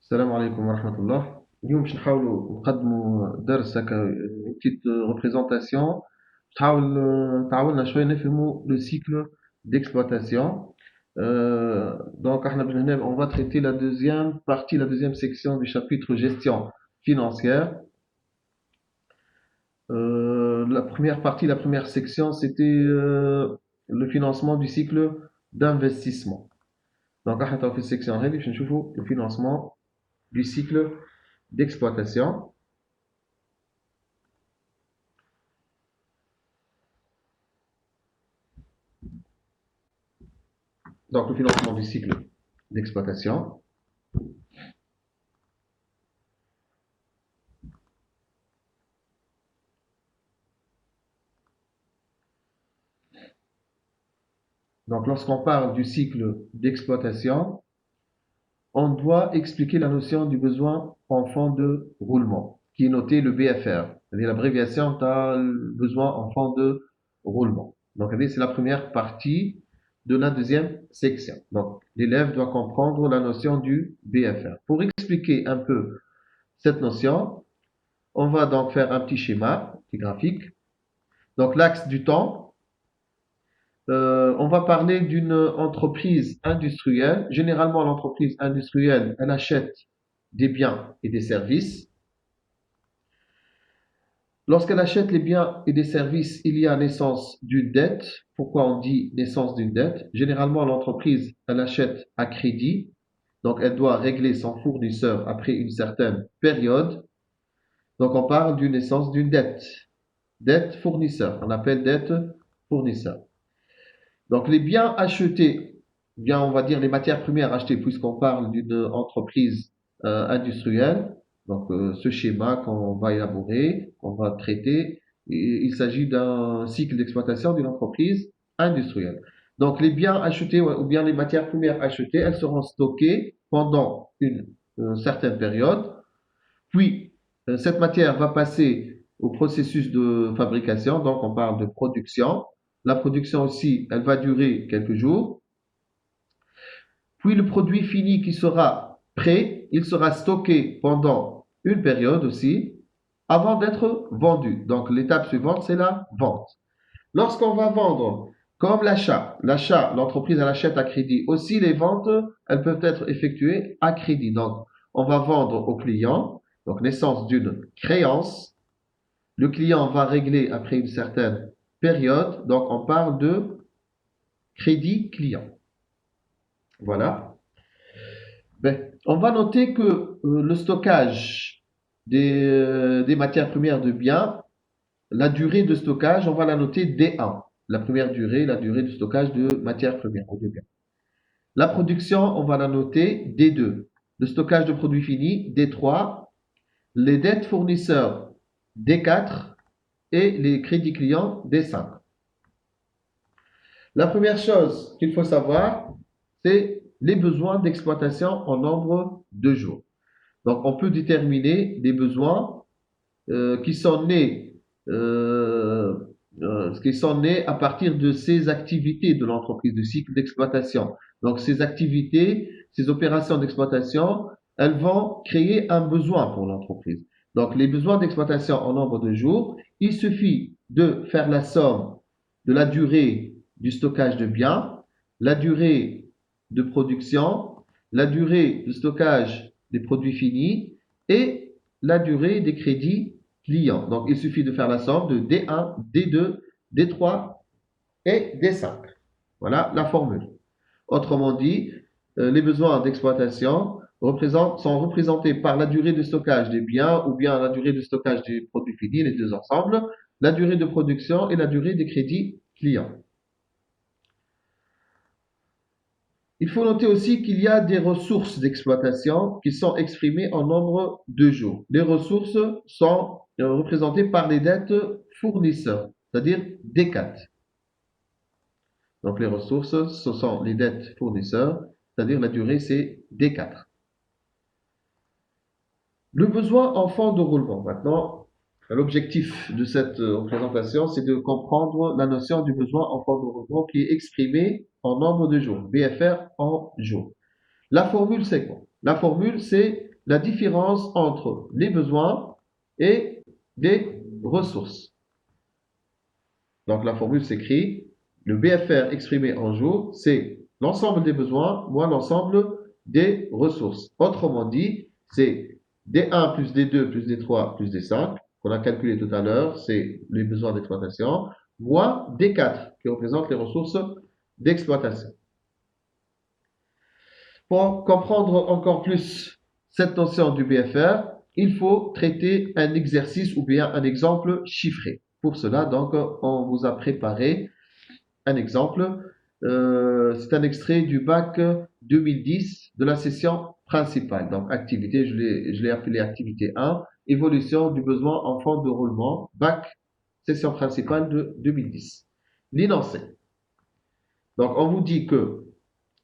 السلام عليكم ورحمة الله. اليوم باش نحاولوا نقدموا درس هكا بتيت ريبريزونطاسيون تحاول تعاوننا شوية نفهموا لو cycle d'exploitation. Donc احنا من هنا on va traiter la deuxième partie, la deuxième section du chapitre gestion financière. La première partie, la première section, c'était le financement du cycle d'investissement. Donc احنا في السيكشن هذه باش نشوفوا le financement du cycle d'exploitation. Donc, le financement du cycle d'exploitation. Donc, lorsqu'on parle du cycle d'exploitation, on doit expliquer la notion du besoin en fonds de roulement, qui est noté le BFR, c'est-à-dire l'abréviation de besoin en fonds de roulement. Donc, c'est la première partie de la deuxième section. Donc, l'élève doit comprendre la notion du BFR. Pour expliquer un peu cette notion, on va donc faire un petit schéma, un petit graphique. Donc, l'axe du temps, on va parler d'une entreprise industrielle. Généralement, l'entreprise industrielle, elle achète des biens et des services. Lorsqu'elle achète les biens et des services, il y a naissance d'une dette. Pourquoi on dit naissance d'une dette? Généralement, l'entreprise, elle achète à crédit. Donc, elle doit régler son fournisseur après une certaine période. Donc, on parle d'une naissance d'une dette. Dette fournisseur. On appelle dette fournisseur. Donc, les biens achetés, bien, on va dire les matières premières achetées, puisqu'on parle d'une entreprise industrielle. Donc, ce schéma qu'on va élaborer, qu'on va traiter, il s'agit d'un cycle d'exploitation d'une entreprise industrielle. Donc, les biens achetés ou bien les matières premières achetées, elles seront stockées pendant une certaine période. Puis, cette matière va passer au processus de fabrication. Donc, on parle de production. La production aussi, elle va durer quelques jours. Puis le produit fini qui sera prêt, il sera stocké pendant une période aussi avant d'être vendu. Donc l'étape suivante, c'est la vente. Lorsqu'on va vendre, comme l'achat, l'entreprise elle achète à crédit. Aussi les ventes, elles peuvent être effectuées à crédit. Donc on va vendre au client, donc naissance d'une créance. Le client va régler après une certaine période. Donc on parle de crédit client. Voilà. Ben, on va noter que le stockage des matières premières de biens, la durée de stockage, on va la noter D1. La première durée, la durée de stockage de matières premières ou de biens. La production, on va la noter D2. Le stockage de produits finis, D3. Les dettes fournisseurs, D4. Et les crédits clients, D5. La première chose qu'il faut savoir, c'est les besoins d'exploitation en nombre de jours. Donc, on peut déterminer des besoins qui sont nés, à partir de ces activités de l'entreprise, du cycle d'exploitation. Donc, ces activités, ces opérations d'exploitation, elles vont créer un besoin pour l'entreprise. Donc, les besoins d'exploitation en nombre de jours, il suffit de faire la somme de la durée du stockage de biens, la durée de production, la durée de stockage des produits finis et la durée des crédits clients. Donc, il suffit de faire la somme de D1, D2, D3 et D5. Voilà la formule. Autrement dit, les besoins d'exploitation sont représentés par la durée de stockage des biens ou bien la durée de stockage des produits finis, les deux ensemble, la durée de production et la durée des crédits clients. Il faut noter aussi qu'il y a des ressources d'exploitation qui sont exprimées en nombre de jours. Les ressources sont représentées par les dettes fournisseurs, c'est-à-dire D4. Donc les ressources, ce sont les dettes fournisseurs, c'est-à-dire la durée, c'est D4. Le besoin en fonds de roulement. Maintenant, l'objectif de cette présentation, c'est de comprendre la notion du besoin en fonds de roulement qui est exprimé en nombre de jours, BFR en jours. La formule, c'est quoi? La formule, c'est la différence entre les besoins et les ressources. Donc la formule s'écrit, le BFR exprimé en jours, c'est l'ensemble des besoins moins l'ensemble des ressources. Autrement dit, c'est D1 plus D2 plus D3 plus D5, qu'on a calculé tout à l'heure, c'est les besoins d'exploitation, moins D4, qui représente les ressources d'exploitation. Pour comprendre encore plus cette notion du BFR, il faut traiter un exercice ou bien un exemple chiffré. Pour cela, donc, on vous a préparé un exemple. C'est un extrait du bac 2010 de la session principale. Donc, activité, je l'ai appelé activité 1, évolution du besoin en forme de roulement, bac, session principale de 2010. L'énoncé. Donc, on vous dit que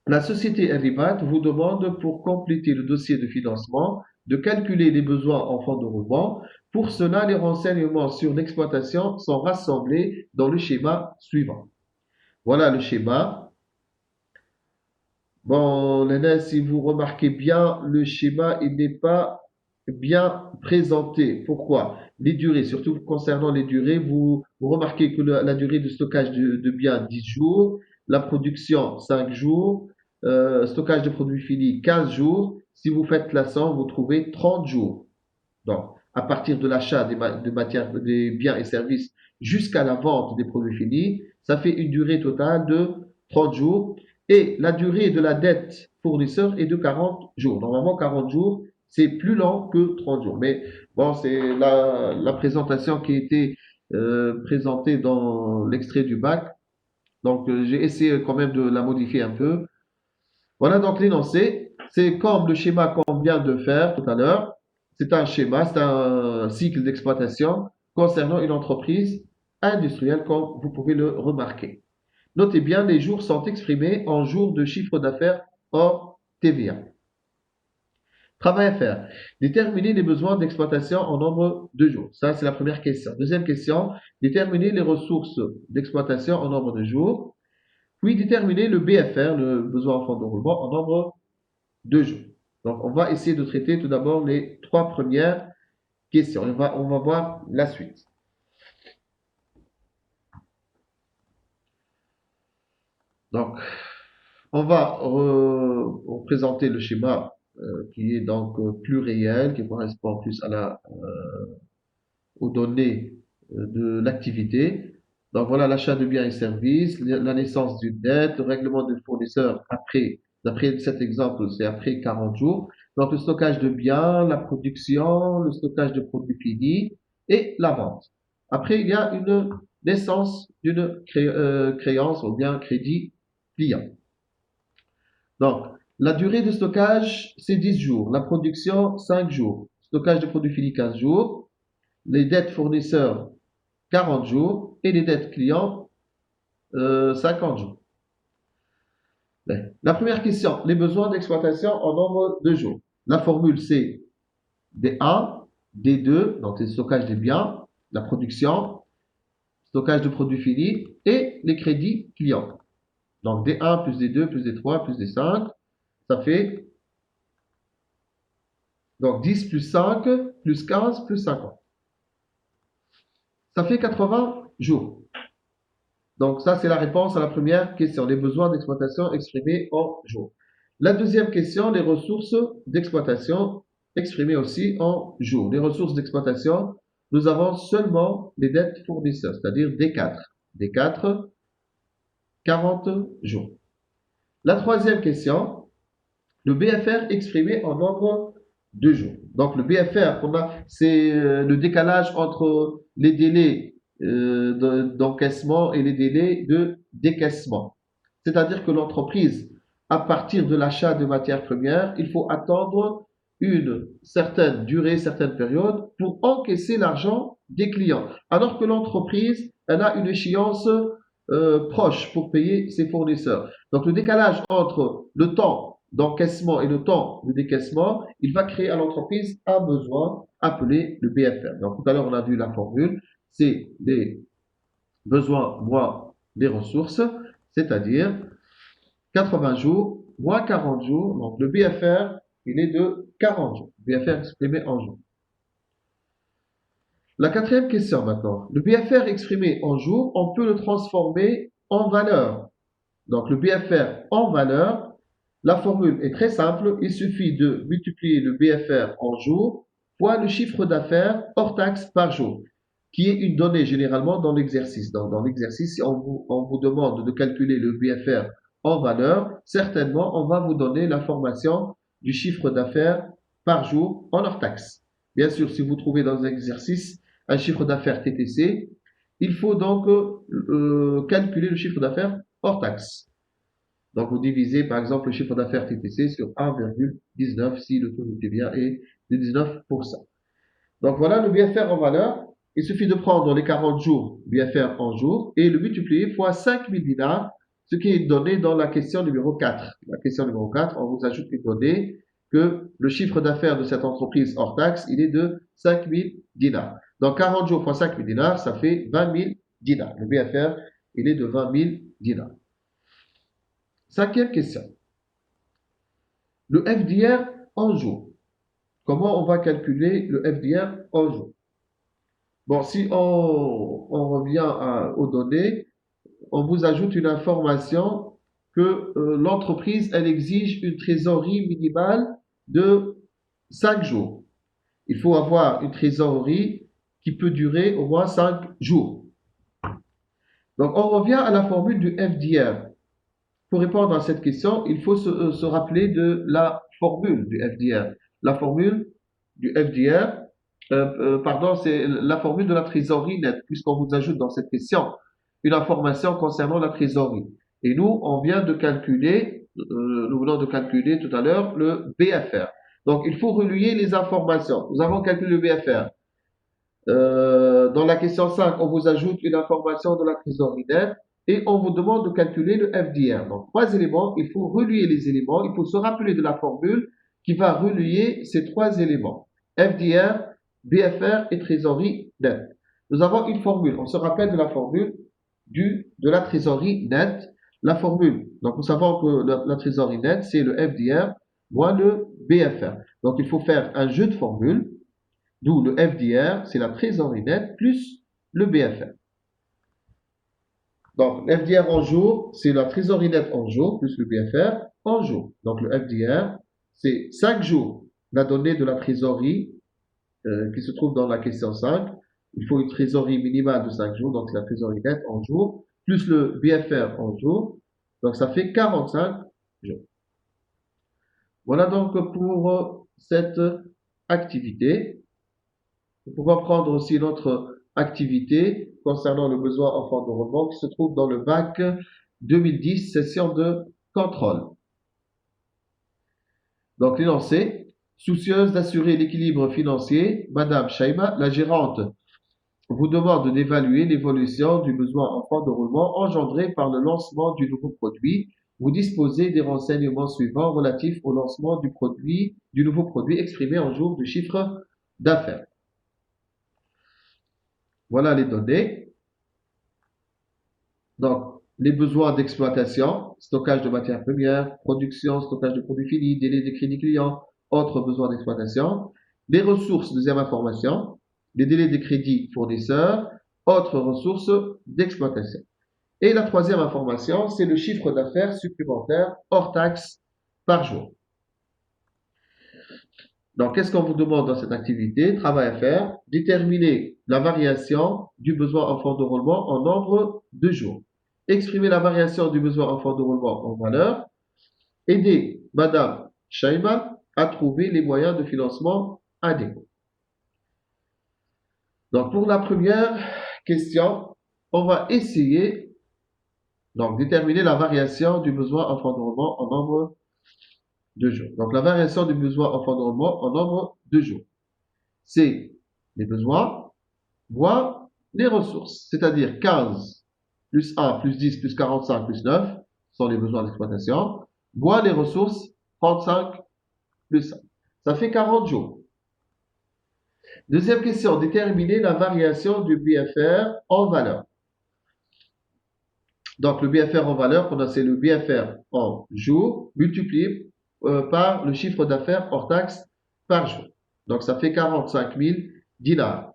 la société Arribat vous demande, pour compléter le dossier de financement, de calculer les besoins en fonds de roulement. Pour cela, les renseignements sur l'exploitation sont rassemblés dans le schéma suivant. Voilà le schéma. Bon, Léna, si vous remarquez bien, le schéma, il n'est pas bien présenté. Pourquoi? Les durées, surtout concernant les durées, vous remarquez que la durée de stockage de biens, 10 jours, la production, 5 jours, stockage de produits finis, 15 jours. Si vous faites la somme, vous trouvez 30 jours. Donc, à partir de l'achat de matières, des biens et services jusqu'à la vente des produits finis, ça fait une durée totale de 30 jours. Et la durée de la dette fournisseur est de 40 jours. Normalement, 40 jours, c'est plus lent que 30 jours. Mais bon, c'est la présentation qui a été présentée dans l'extrait du bac. Donc, j'ai essayé quand même de la modifier un peu. Voilà donc l'énoncé. C'est comme le schéma qu'on vient de faire tout à l'heure. C'est un schéma, c'est un cycle d'exploitation concernant une entreprise industrielle, comme vous pouvez le remarquer. Notez bien, les jours sont exprimés en jours de chiffre d'affaires hors TVA. Travail à faire. Déterminer les besoins d'exploitation en nombre de jours. Ça, c'est la première question. Deuxième question, déterminer les ressources d'exploitation en nombre de jours. Puis déterminer le BFR, le besoin en fonds de roulement, en nombre de jours. Donc, on va essayer de traiter tout d'abord les trois premières questions. On va voir la suite. Donc, on va représenter le schéma qui est donc plus réel, qui correspond plus aux données de l'activité. Donc voilà l'achat de biens et services, la naissance d'une dette, le règlement de fournisseur d'après cet exemple, c'est après 40 jours. Donc le stockage de biens, la production, le stockage de produits finis et la vente. Après, il y a une naissance d'une créance ou bien crédit client. Donc, la durée de stockage, c'est 10 jours. La production, 5 jours. Stockage de produits finis, 15 jours. Les dettes fournisseurs, 40 jours. Et les dettes clients, 50 jours. La première question, les besoins d'exploitation en nombre de jours. La formule, c'est D1, D2, donc c'est le stockage des biens, la production, stockage de produits finis et les crédits clients. Donc D1 plus D2 plus D3 plus D5, ça fait donc 10 plus 5 plus 15 plus 50. Ça fait 80 jours. Donc ça, c'est la réponse à la première question, les besoins d'exploitation exprimés en jours. La deuxième question, les ressources d'exploitation exprimées aussi en jours. Les ressources d'exploitation, nous avons seulement les dettes fournisseurs, c'est-à-dire D4. D4, 40 jours. La troisième question, le BFR exprimé en nombre de jours. Donc le BFR, c'est le décalage entre les délais d'encaissement et les délais de décaissement. C'est-à-dire que l'entreprise, à partir de l'achat de matières premières, il faut attendre une certaine durée, certaine période pour encaisser l'argent des clients. Alors que l'entreprise, elle a une échéance proche pour payer ses fournisseurs. Donc le décalage entre le temps d'encaissement et le temps de décaissement, il va créer à l'entreprise un besoin appelé le BFR. Donc tout à l'heure, on a vu la formule, c'est les besoins moins les ressources, c'est-à-dire 80 jours moins 40 jours. Donc le BFR il est de 40 jours. BFR exprimé en jours. La quatrième question maintenant. Le BFR exprimé en jours, on peut le transformer en valeur. Donc le BFR en valeur, la formule est très simple. Il suffit de multiplier le BFR en jours fois le chiffre d'affaires hors taxe par jour, qui est une donnée généralement dans l'exercice. Dans l'exercice, si on vous demande de calculer le BFR en valeur, certainement on va vous donner l'information du chiffre d'affaires par jour en hors taxe. Bien sûr, si vous trouvez dans un exercice un chiffre d'affaires TTC, il faut donc calculer le chiffre d'affaires hors taxe. Donc, vous divisez par exemple le chiffre d'affaires TTC sur 1,19 si le taux de TVA est de 19%. Donc, voilà le BFR en valeur. Il suffit de prendre les 40 jours BFR en jours et le multiplier fois 5000 dinars, ce qui est donné dans la question numéro 4. La question numéro 4, on vous ajoute une donnée que le chiffre d'affaires de cette entreprise hors taxe, il est de 5000 dinars. Donc, 40 jours fois 5000 dinars, ça fait 20 000 dinars. Le BFR, il est de 20 000 dinars. Cinquième question. Le FDR en jours. Comment on va calculer le FDR en jours? Bon, si on revient aux données, on vous ajoute une information que l'entreprise, elle exige une trésorerie minimale de 5 jours. Il faut avoir une trésorerie qui peut durer au moins 5 jours. Donc, on revient à la formule du FDR. Pour répondre à cette question, il faut se rappeler de la formule du FDR. La formule du FDR, c'est la formule de la trésorerie nette, puisqu'on vous ajoute dans cette question une information concernant la trésorerie. Et nous, on vient de calculer, nous venons de calculer tout à l'heure le BFR. Donc, il faut relier les informations. Nous avons calculé le BFR. Dans la question 5, on vous ajoute une information de la trésorerie nette et on vous demande de calculer le FDR. Donc, 3 éléments, il faut relier les éléments, il faut se rappeler de la formule qui va relier ces 3 éléments. FDR, BFR et trésorerie nette. Nous avons une formule, on se rappelle de la formule de la trésorerie nette. La formule, donc nous savons que la trésorerie nette, c'est le FDR moins le BFR. Donc, il faut faire un jeu de formules. D'où le FDR, c'est la trésorerie nette plus le BFR. Donc, l'FDR en jour, c'est la trésorerie nette en jour plus le BFR en jour. Donc, le FDR, c'est 5 jours, la donnée de la trésorerie qui se trouve dans la question 5. Il faut une trésorerie minimale de 5 jours, donc c'est la trésorerie nette en jour, plus le BFR en jour. Donc, ça fait 45 jours. Voilà donc pour cette activité. Nous pouvons prendre aussi notre activité concernant le besoin en fonds de roulement qui se trouve dans le bac 2010, session de contrôle. Donc, l'énoncé, soucieuse d'assurer l'équilibre financier, Madame Shaima, la gérante, vous demande d'évaluer l'évolution du besoin en fonds de roulement engendré par le lancement du nouveau produit. Vous disposez des renseignements suivants relatifs au lancement du nouveau produit exprimé en jours de chiffre d'affaires. Voilà les données. Donc, les besoins d'exploitation, stockage de matières premières, production, stockage de produits finis, délai de crédit client, autres besoins d'exploitation. Les ressources, deuxième information, les délais de crédit fournisseurs, autres ressources d'exploitation. Et la troisième information, c'est le chiffre d'affaires supplémentaire hors taxe par jour. Donc, qu'est-ce qu'on vous demande dans cette activité? Travail à faire, déterminer la variation du besoin en fonds de roulement en nombre de jours. Exprimer la variation du besoin en fonds de roulement en valeur. Aider Madame Shaima à trouver les moyens de financement adéquats. Donc, pour la première question, on va essayer donc déterminer la variation du besoin en fonds de roulement en nombre de jours. Donc, la variation du besoin en fonds de roulement en nombre de jours. C'est les besoins moins les ressources, c'est-à-dire 15 plus 1 plus 10 plus 45 plus 9 sont les besoins d'exploitation, moins les ressources 35 plus 5. Ça fait 40 jours. Deuxième question, déterminer la variation du BFR en valeur. Donc, le BFR en valeur, c'est le BFR en jour multiplié par le chiffre d'affaires hors taxe par jour. Donc, ça fait 45 000 dinars.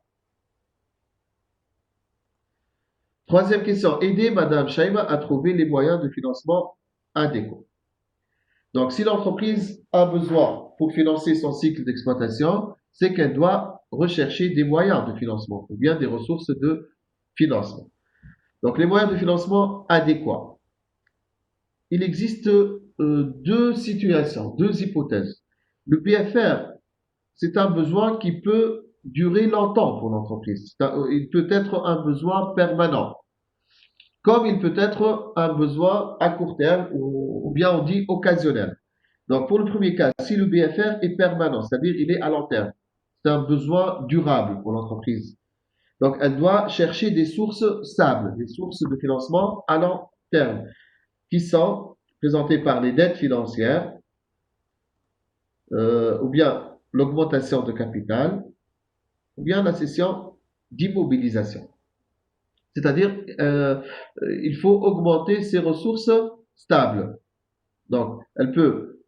Troisième question, aider Madame Shaima à trouver les moyens de financement adéquats. Donc, si l'entreprise a besoin pour financer son cycle d'exploitation, c'est qu'elle doit rechercher des moyens de financement ou bien des ressources de financement. Donc, les moyens de financement adéquats. Il existe deux situations, deux hypothèses. Le BFR, c'est un besoin qui peut durer longtemps pour l'entreprise. Il peut être un besoin permanent, comme il peut être un besoin à court terme ou bien on dit occasionnel. Donc pour le premier cas, si le BFR est permanent, c'est-à-dire il est à long terme, c'est un besoin durable pour l'entreprise. Donc elle doit chercher des sources stables, des sources de financement à long terme, qui sont présentées par les dettes financières, ou bien l'augmentation de capital, ou bien la cession d'immobilisation. C'est-à-dire, il faut augmenter ses ressources stables. Donc, elle peut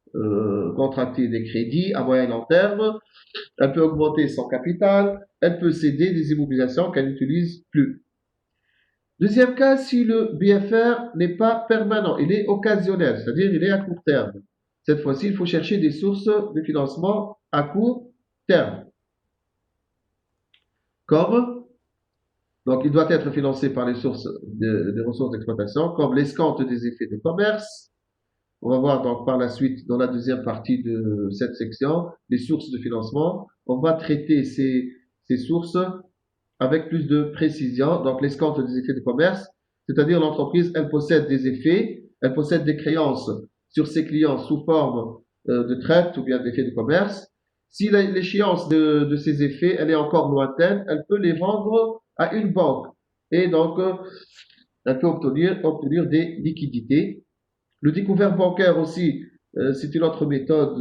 contracter des crédits à moyen et long terme, elle peut augmenter son capital, elle peut céder des immobilisations qu'elle n'utilise plus. Deuxième cas, si le BFR n'est pas permanent, il est occasionnel, c'est-à-dire il est à court terme. Cette fois-ci, il faut chercher des sources de financement à court terme. Comme, donc il doit être financé par les sources des ressources d'exploitation, comme l'escompte des effets de commerce. On va voir donc par la suite, dans la deuxième partie de cette section, les sources de financement. On va traiter ces sources avec plus de précision. Donc l'escompte des effets de commerce, c'est-à-dire l'entreprise, elle possède des effets, elle possède des créances sur ses clients sous forme de traite ou bien d'effets de commerce. Si l'échéance de ces effets, elle est encore lointaine, elle peut les vendre à une banque. Et donc, elle peut obtenir des liquidités. Le découvert bancaire aussi, c'est une autre méthode,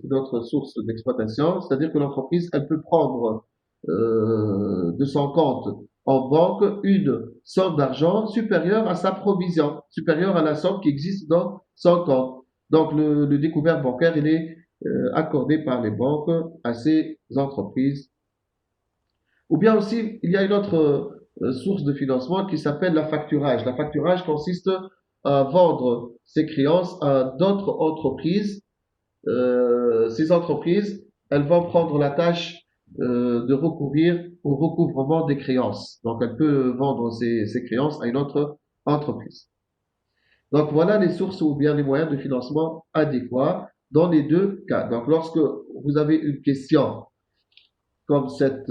une autre source d'exploitation. C'est-à-dire que l'entreprise, elle peut prendre de son compte en banque une somme d'argent supérieure à sa provision, supérieure à la somme qui existe dans son compte. Donc, le découvert bancaire, il est accordé par les banques à ces entreprises. Ou bien aussi, il y a une autre source de financement qui s'appelle la facturage. La facturage consiste à vendre ses créances à d'autres entreprises. Ces entreprises, elles vont prendre la tâche de recourir au recouvrement des créances. Donc, elle peut vendre ses créances à une autre entreprise. Donc, voilà les sources ou bien les moyens de financement adéquats dans les deux cas. Donc, lorsque vous avez une question comme cette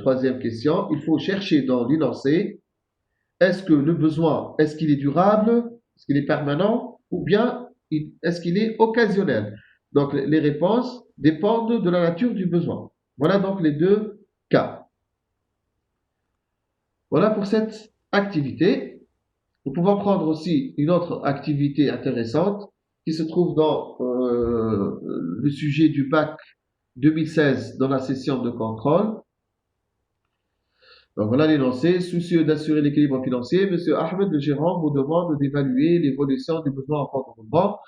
troisième question, il faut chercher dans l'énoncé, est-ce que le besoin, est-ce qu'il est durable, est-ce qu'il est permanent, ou bien est-ce qu'il est occasionnel? Donc, les réponses dépendent de la nature du besoin. Voilà donc les deux cas. Voilà pour cette activité. Nous pouvons prendre aussi une autre activité intéressante qui se trouve dans le sujet du bac 2016 dans la session de contrôle. Donc voilà l'énoncé. Soucieux d'assurer l'équilibre financier, M. Ahmed, le gérant, vous demande d'évaluer l'évolution du besoin en fonds de roulement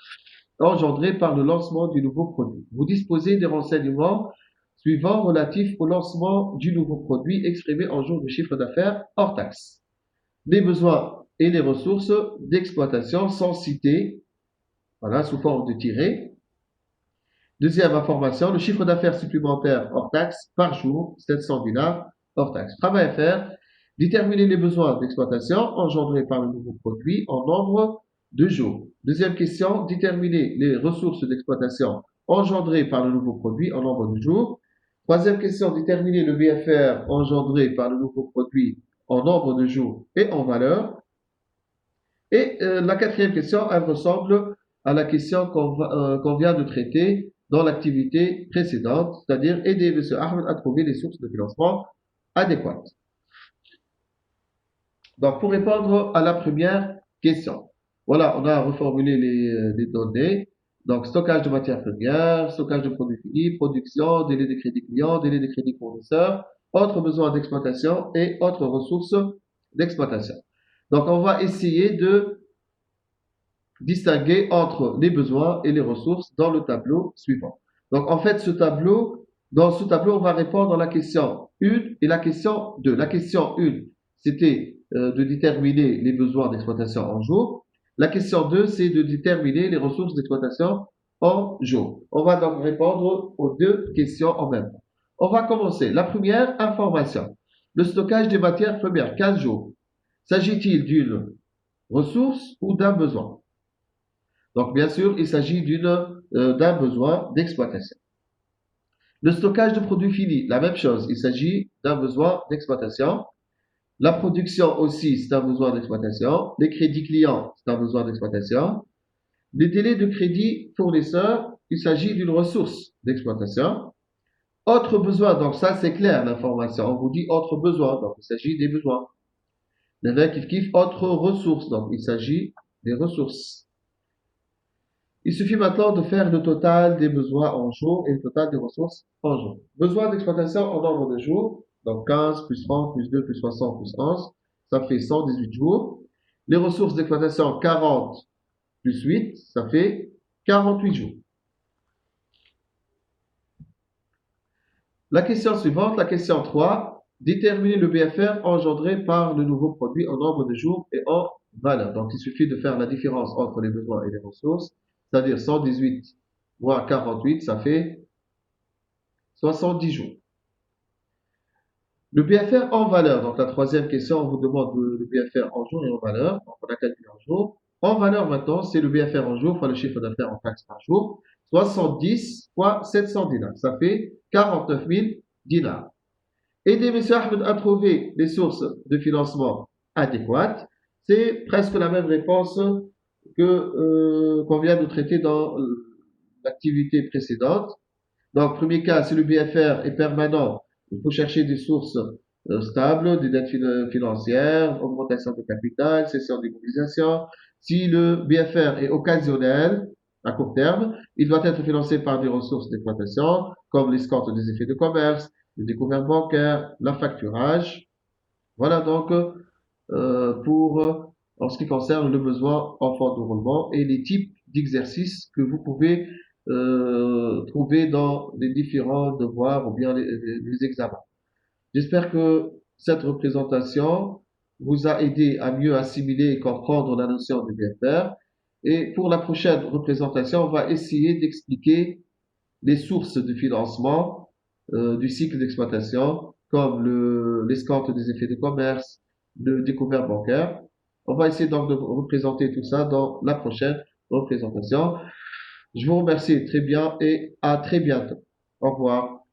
engendré par le lancement du nouveau produit. Vous disposez des renseignements suivants relatifs au lancement du nouveau produit exprimé en jour de chiffre d'affaires hors taxe. Les besoins et les ressources d'exploitation sont cités, voilà, sous forme de tirés. Deuxième information, le chiffre d'affaires supplémentaire hors taxe par jour, 700 dinars hors taxe. Travail à faire, déterminer les besoins d'exploitation engendrés par le nouveau produit en nombre de jours. Deuxième question, déterminer les ressources d'exploitation engendrées par le nouveau produit en nombre de jours. Troisième question, déterminer le BFR engendré par le nouveau produit en nombre de jours et en valeur. Et la quatrième question, elle ressemble à la question qu'on vient de traiter dans l'activité précédente, c'est-à-dire aider M. Ahmed à trouver les sources de financement adéquates. Donc, pour répondre à la première question, voilà, on a reformulé les données. Donc, stockage de matières premières, stockage de produits finis, production, délai de crédit client, délai de crédit fournisseur, autres besoins d'exploitation et autres ressources d'exploitation. Donc, on va essayer distinguer entre les besoins et les ressources dans le tableau suivant. Donc, en fait, dans ce tableau, on va répondre à la question 1 et la question 2. La question 1, c'était de déterminer les besoins d'exploitation en jour. La question 2, c'est de déterminer les ressources d'exploitation en jour. On va donc répondre aux deux questions en même temps. On va commencer. La première, information. Le stockage des matières premières, 15 jours. S'agit-il d'une ressource ou d'un besoin? Donc, bien sûr, il s'agit d'un besoin d'exploitation. Le stockage de produits finis, la même chose. Il s'agit d'un besoin d'exploitation. La production aussi, c'est un besoin d'exploitation. Les crédits clients, c'est un besoin d'exploitation. Les délais de crédit fournisseurs, il s'agit d'une ressource d'exploitation. Autre besoin, donc ça c'est clair l'information. On vous dit autre besoin, donc il s'agit des besoins. Les kiff autre ressource, donc il s'agit des ressources. Il suffit maintenant de faire le total des besoins en jour et le total des ressources en jour. Besoin d'exploitation en nombre de jours, donc 15 plus 30 plus 2 plus 60 plus 11, ça fait 118 jours. Les ressources d'exploitation 40 plus 8, ça fait 48 jours. La question suivante, la question 3, déterminer le BFR engendré par le nouveau produit en nombre de jours et en valeur. Donc, il suffit de faire la différence entre les besoins et les ressources, c'est-à-dire 118 moins 48, ça fait 70 jours. Le BFR en valeur, donc la troisième question, on vous demande le BFR en jour et en valeur, donc on a calculé en jour. En valeur maintenant, c'est le BFR en jour fois le chiffre d'affaires en taxe par jour, 70 fois 700 dinars, ça fait 49 000 dinars. Aider M. Ahmed à trouver les sources de financement adéquates, c'est presque la même réponse qu'on vient de traiter dans l'activité précédente. Donc, premier cas, si le BFR est permanent, il faut chercher des sources stables, des dettes financières, augmentation de capital, cession d'immobilisation. Si le BFR est occasionnel, à court terme, il doit être financé par des ressources d'exploitation, comme l'escompte des effets de commerce, le découvert bancaire, l'affacturage. Voilà donc en ce qui concerne le besoin en fonds de roulement et les types d'exercices que vous pouvez trouver dans les différents devoirs ou bien les examens. J'espère que cette représentation vous a aidé à mieux assimiler et comprendre la notion du BFR. Et pour la prochaine représentation, on va essayer d'expliquer les sources de financement du cycle d'exploitation, comme l'escompte des effets de commerce, le découvert bancaire. On va essayer donc de représenter tout ça dans la prochaine représentation. Je vous remercie très bien et à très bientôt. Au revoir.